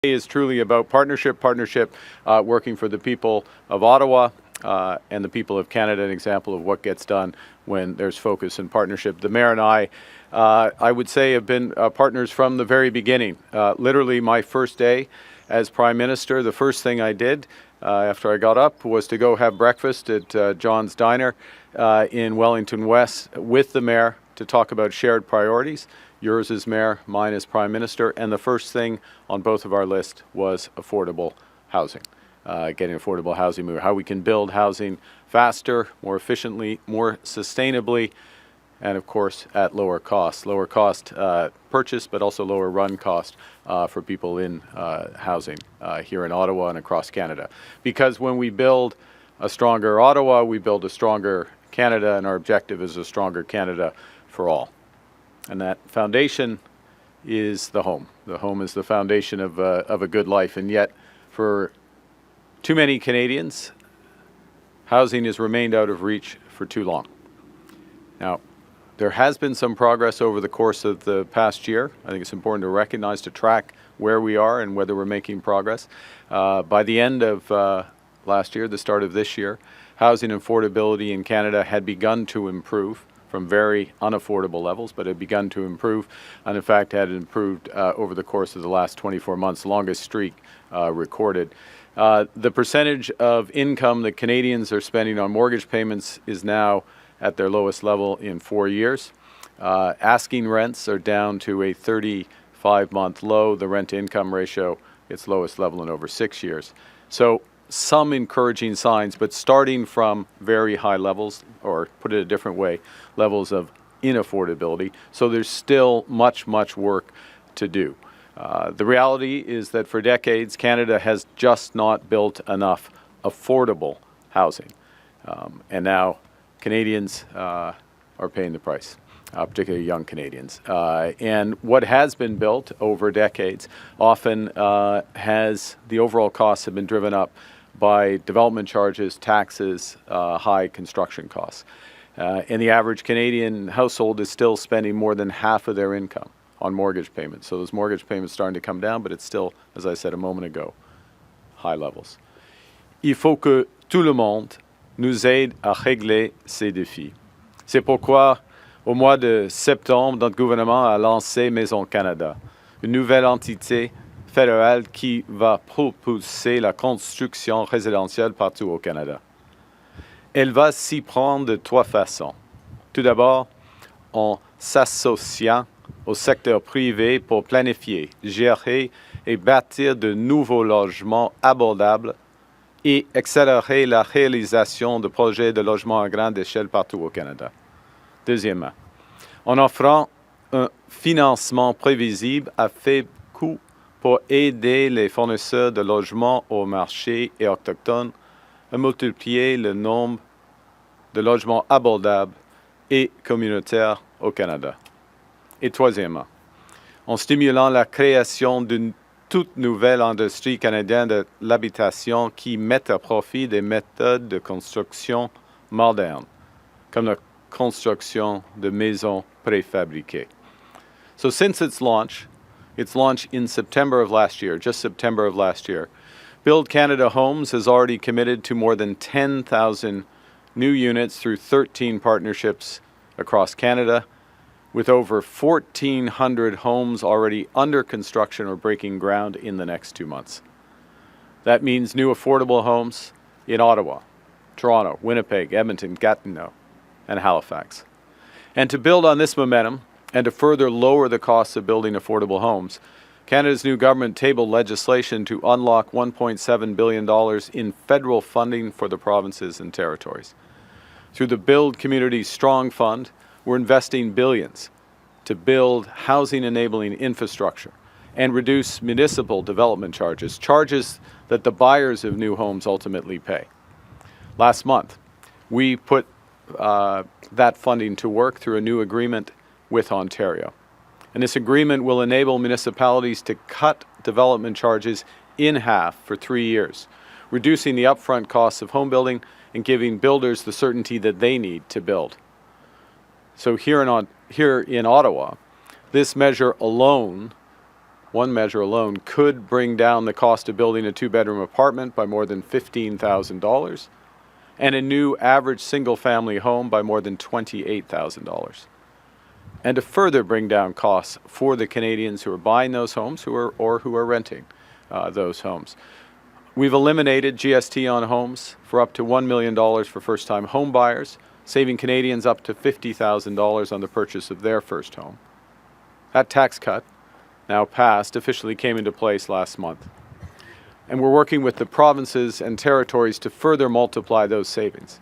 Is truly about partnership, working for the people of Ottawa and the people of Canada, an example of what gets done when there's focus and partnership. The Mayor and I would say, have been partners from the very beginning. Literally my first day as Prime Minister, the first thing I did after I got up was to go have breakfast at John's Diner in Wellington West with the Mayor to talk about shared priorities. Yours as Mayor, mine as Prime Minister, and the first thing on both of our list was affordable housing. Getting affordable housing moving, how we can build housing faster, more efficiently, more sustainably, and of course at lower cost. Lower cost purchase, but also lower run cost for people in housing here in Ottawa and across Canada. Because when we build a stronger Ottawa, we build a stronger Canada, and our objective is a stronger Canada for all. And that foundation is the home. The home is the foundation of a good life. And yet, for too many Canadians, housing has remained out of reach for too long. Now, there has been some progress over the course of the past year. I think it's important to recognize, to track where we are and whether we're making progress. By the end of last year, the start of this year, housing affordability in Canada had begun to improve from very unaffordable levels, but had begun to improve, and in fact had improved over the course of the last 24 months, longest streak recorded. The percentage of income that Canadians are spending on mortgage payments is now at their lowest level in 4 years. Asking rents are down to a 35-month low. The rent-to-income ratio, its lowest level in over 6 years. So some encouraging signs, but starting from very high levels, or put it a different way, levels of inaffordability. So there's still much work to do. The reality is that for decades, Canada has just not built enough affordable housing. And now Canadians are paying the price, particularly young Canadians. And what has been built over decades often has the overall costs have been driven up by development charges, taxes, high construction costs. And the average Canadian household is still spending more than half of their income on mortgage payments. So those mortgage payments starting to come down, but it's still, as I said a moment ago, high levels. Il faut que tout le monde nous aide à régler ces défis. C'est pourquoi, au mois de septembre, notre gouvernement a lancé Maison Canada, une nouvelle entité fédérale qui va propulser la construction résidentielle partout au Canada. Elle va s'y prendre de trois façons. Tout d'abord, en s'associant au secteur privé pour planifier, gérer et bâtir de nouveaux logements abordables et accélérer la réalisation de projets de logements à grande échelle partout au Canada. Deuxièmement, en offrant un financement prévisible à faible coût pour aider les fournisseurs de logements au marché et autochtones à multiplier le nombre de logements abordables et communautaires au Canada. Et troisièmement, en stimulant la création d'une toute nouvelle industrie canadienne de l'habitation qui met à profit des méthodes de construction modernes, comme la construction de maisons préfabriquées. So since its launch in September of last year, just September of last year, Build Canada Homes has already committed to more than 10,000 new units through 13 partnerships across Canada, with over 1,400 homes already under construction or breaking ground in the next 2 months. That means new affordable homes in Ottawa, Toronto, Winnipeg, Edmonton, Gatineau, and Halifax. And to build on this momentum and to further lower the costs of building affordable homes, Canada's new government tabled legislation to unlock $1.7 billion in federal funding for the provinces and territories. Through the Build Communities Strong Fund, we're investing billions to build housing-enabling infrastructure and reduce municipal development charges, charges that the buyers of new homes ultimately pay. Last month, we put that funding to work through a new agreement with Ontario. And this agreement will enable municipalities to cut development charges in half for 3 years, reducing the upfront costs of home building and giving builders the certainty that they need to build. So here in Ottawa, this measure alone one measure alone, could bring down the cost of building a two-bedroom apartment by more than $15,000 and a new average single-family home by more than $28,000. And to further bring down costs for the Canadians who are buying those homes or who are renting those homes. We've eliminated GST on homes for up to $1 million for first-time home buyers, saving Canadians up to $50,000 on the purchase of their first home. That tax cut, now passed, officially came into place last month. And we're working with the provinces and territories to further multiply those savings.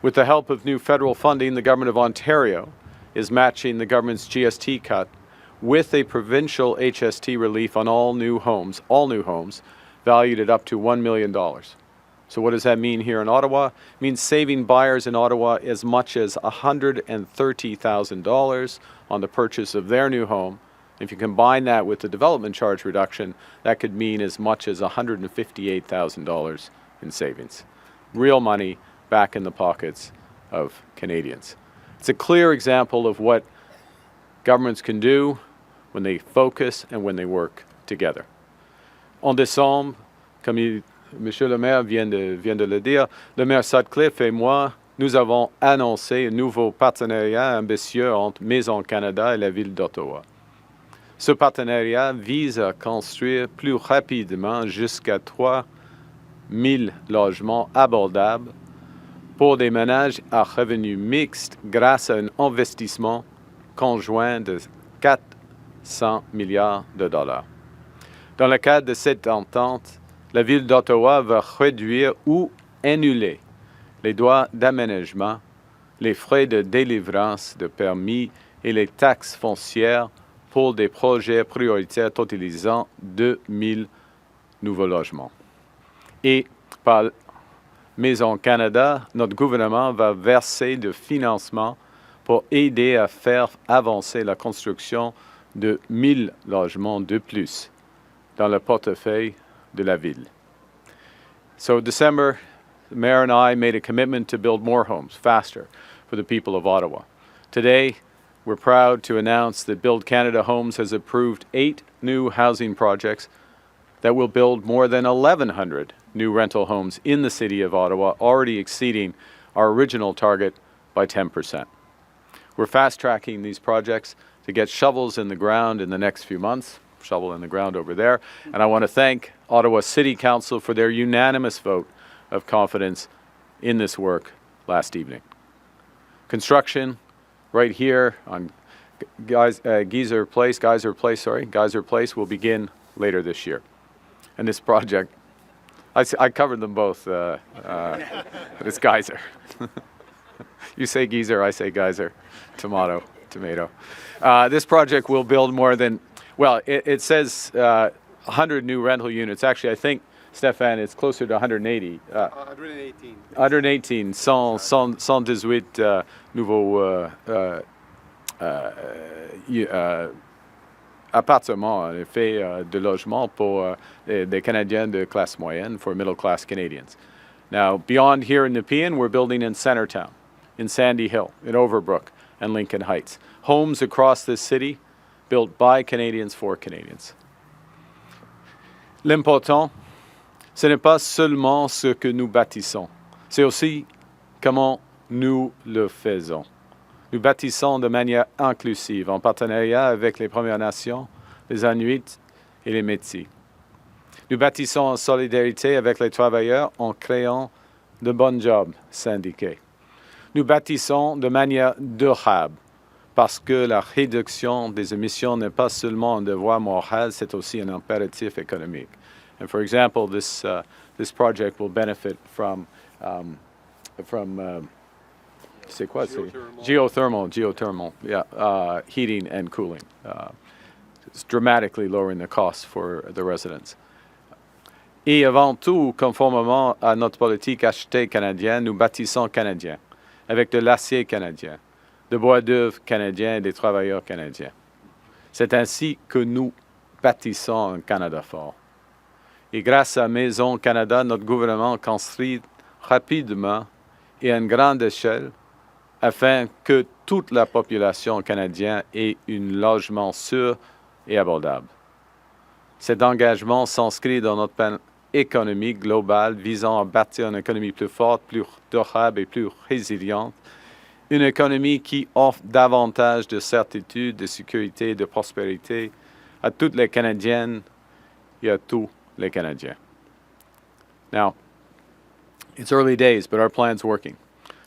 With the help of new federal funding, the Government of Ontario is matching the government's GST cut with a provincial HST relief on all new homes, valued at up to $1 million. So what does that mean here in Ottawa? It means saving buyers in Ottawa as much as $130,000 on the purchase of their new home. If you combine that with the development charge reduction, that could mean as much as $158,000 in savings. Real money back in the pockets of Canadians. It's a clear example of what governments can do when they focus and when they work together. En décembre, comme Monsieur le maire vient de le dire, le maire Sutcliffe et moi, nous avons annoncé un nouveau partenariat ambitieux entre Maison Canada et la ville d'Ottawa. Ce partenariat vise à construire plus rapidement jusqu'à 3 000 logements abordables pour des ménages à revenus mixtes grâce à un investissement conjoint de 400 milliards de dollars. Dans le cadre de cette entente, la Ville d'Ottawa va réduire ou annuler les droits d'aménagement, les frais de délivrance de permis et les taxes foncières pour des projets prioritaires totalisant 2 000 nouveaux logements. Et par Maison Canada, notre gouvernement va verser de financement pour aider à faire avancer la construction de 1 000 logements de plus dans le portefeuille de la ville. So December, the mayor and I made a commitment to build more homes faster for the people of Ottawa. Today, we're proud to announce that Build Canada Homes has approved 8 new housing projects that will build more than 1,100 new rental homes in the City of Ottawa, already exceeding our original target by 10%. We're fast-tracking these projects to get shovels in the ground in the next few months, shovel in the ground over there, and I want to thank Ottawa City Council for their unanimous vote of confidence in this work last evening. Construction right here on Geyser Place will begin later this year. And this project, I covered them both, but it's Geyser. You say Geyser, I say Geyser. Tomato. This project will build more than, well, it says 100 new rental units. Actually, I think, Stéphane, it's closer to 180. 118. 118, 118 nouveaux appartements, en effet, de logements pour des Canadiens de classe moyenne, for middle-class Canadians. Now, beyond here in Nepean, we're building in Centertown, in Sandy Hill, in Overbrook, and Lincoln Heights. Homes across this city built by Canadians for Canadians. L'important, ce n'est pas seulement ce que nous bâtissons, c'est aussi comment nous le faisons. Nous bâtissons de manière inclusive, en partenariat avec les Premières Nations, les Inuits et les Métis. Nous bâtissons en solidarité avec les travailleurs en créant de bons jobs syndiqués. Nous bâtissons de manière durable parce que la réduction des émissions n'est pas seulement un devoir moral, c'est aussi un impératif économique. And for example, this project will benefit from c'est quoi? Geothermal, yeah, heating and cooling. It's dramatically lowering the costs for the residents. Et avant tout, conformément à notre politique achetée canadienne, nous bâtissons canadiens, avec de l'acier canadien, de bois d'œuvre canadien et des travailleurs canadiens. C'est ainsi que nous bâtissons un Canada fort. Et grâce à Maison Canada, notre gouvernement construit rapidement et à une grande échelle afin que toute la population canadienne ait un logement sûr et abordable. Cet engagement s'inscrit dans notre plan économique global visant à bâtir une économie plus forte, plus durable et plus résiliente. Une économie qui offre davantage de certitude, de sécurité, de prospérité à toutes les Canadiennes et à tous les Canadiens. Now, it's early days, but our plan's working.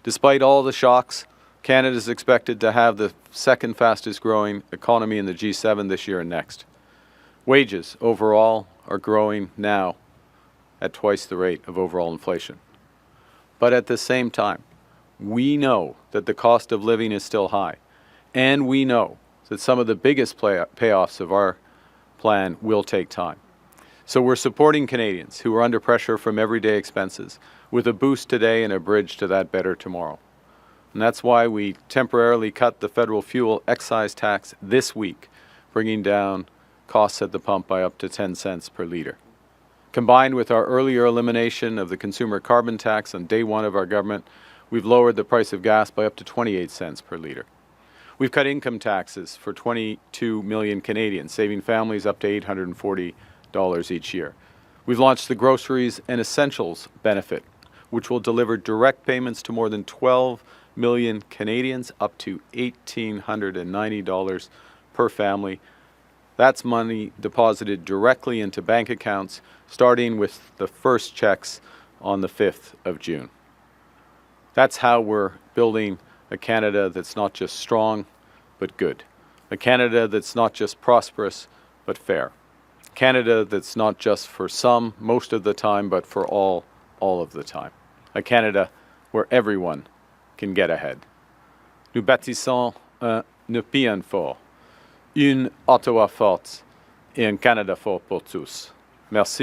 Despite all the shocks, Canada is expected to have the second fastest growing economy in the G7 this year and next. Wages overall are growing now at twice the rate of overall inflation. But at the same time, we know that the cost of living is still high, and we know that some of the biggest payoffs of our plan will take time. So we're supporting Canadians who are under pressure from everyday expenses with a boost today and a bridge to that better tomorrow. And that's why we temporarily cut the federal fuel excise tax this week, bringing down costs at the pump by up to 10 cents per litre. Combined with our earlier elimination of the consumer carbon tax on day one of our government, we've lowered the price of gas by up to 28 cents per litre. We've cut income taxes for 22 million Canadians, saving families up to $840 each year. We've launched the Groceries and Essentials benefit, which will deliver direct payments to more than 12 million Canadians, up to $1,890 per family. That's money deposited directly into bank accounts, starting with the first checks on the 5th of June. That's how we're building a Canada that's not just strong, but good. A Canada that's not just prosperous, but fair. Canada that's not just for some, most of the time, but for all of the time. A Canada where everyone can get ahead. Nous bâtissons un pays fort, une Ottawa forte et un Canada fort pour tous. Merci.